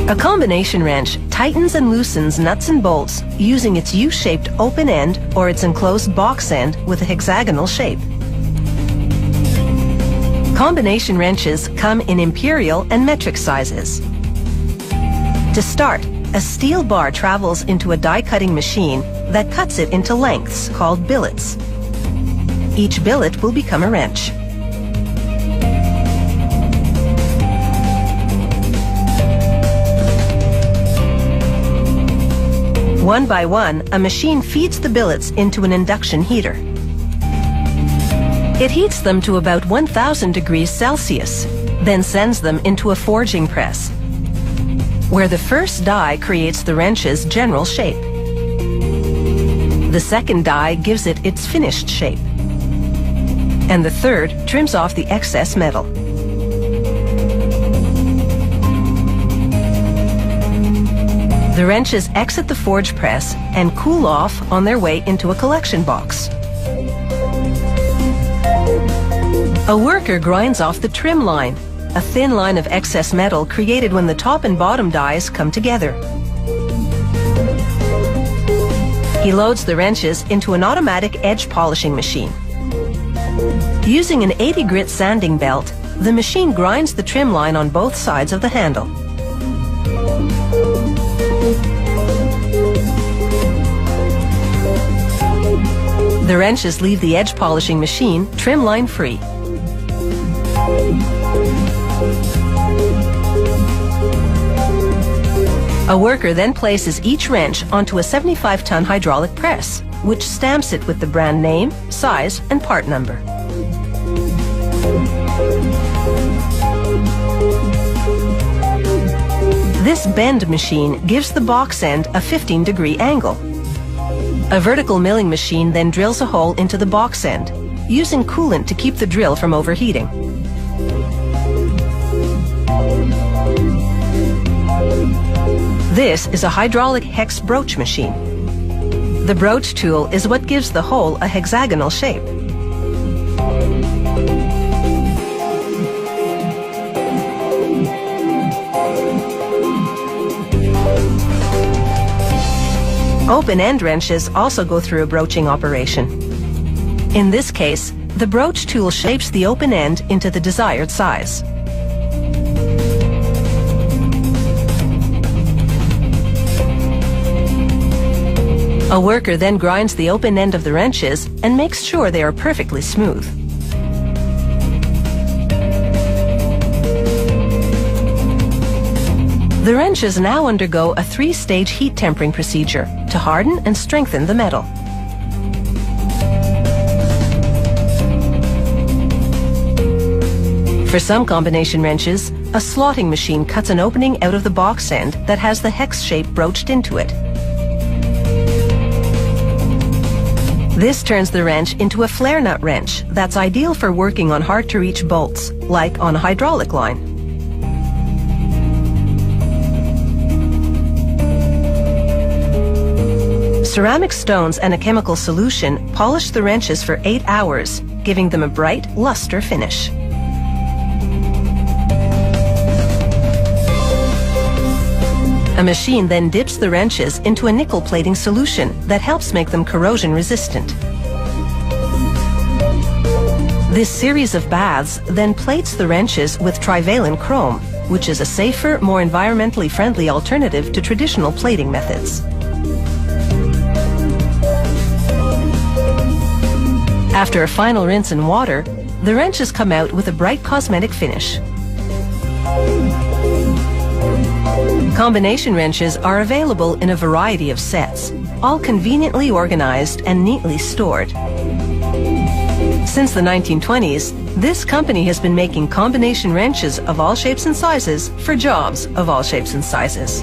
A combination wrench tightens and loosens nuts and bolts using its U-shaped open end or its enclosed box end with a hexagonal shape. Combination wrenches come in imperial and metric sizes. To start, a steel bar travels into a die-cutting machine that cuts it into lengths called billets. Each billet will become a wrench. One by one, a machine feeds the billets into an induction heater. It heats them to about 1,000 degrees Celsius, then sends them into a forging press, where the first die creates the wrench's general shape. The second die gives it its finished shape, and the third trims off the excess metal. The wrenches exit the forge press and cool off on their way into a collection box. A worker grinds off the trim line, a thin line of excess metal created when the top and bottom dies come together. He loads the wrenches into an automatic edge polishing machine. Using an 80 grit sanding belt, the machine grinds the trim line on both sides of the handle. The wrenches leave the edge polishing machine trim line free. A worker then places each wrench onto a 75-ton hydraulic press, which stamps it with the brand name, size, and part number. This bend machine gives the box end a 15-degree angle. A vertical milling machine then drills a hole into the box end, using coolant to keep the drill from overheating. This is a hydraulic hex broach machine. The broach tool is what gives the hole a hexagonal shape. Open-end wrenches also go through a broaching operation. In this case, the broach tool shapes the open end into the desired size. A worker then grinds the open end of the wrenches and makes sure they are perfectly smooth. The wrenches now undergo a 3-stage heat tempering procedure to harden and strengthen the metal. For some combination wrenches, a slotting machine cuts an opening out of the box end that has the hex shape broached into it. This turns the wrench into a flare nut wrench that's ideal for working on hard-to-reach bolts, like on a hydraulic line. Ceramic stones and a chemical solution polish the wrenches for 8 hours, giving them a bright, luster finish. A machine then dips the wrenches into a nickel plating solution that helps make them corrosion resistant. This series of baths then plates the wrenches with trivalent chrome, which is a safer, more environmentally friendly alternative to traditional plating methods. After a final rinse in water, the wrenches come out with a bright cosmetic finish. Combination wrenches are available in a variety of sets, all conveniently organized and neatly stored. Since the 1920s, this company has been making combination wrenches of all shapes and sizes for jobs of all shapes and sizes.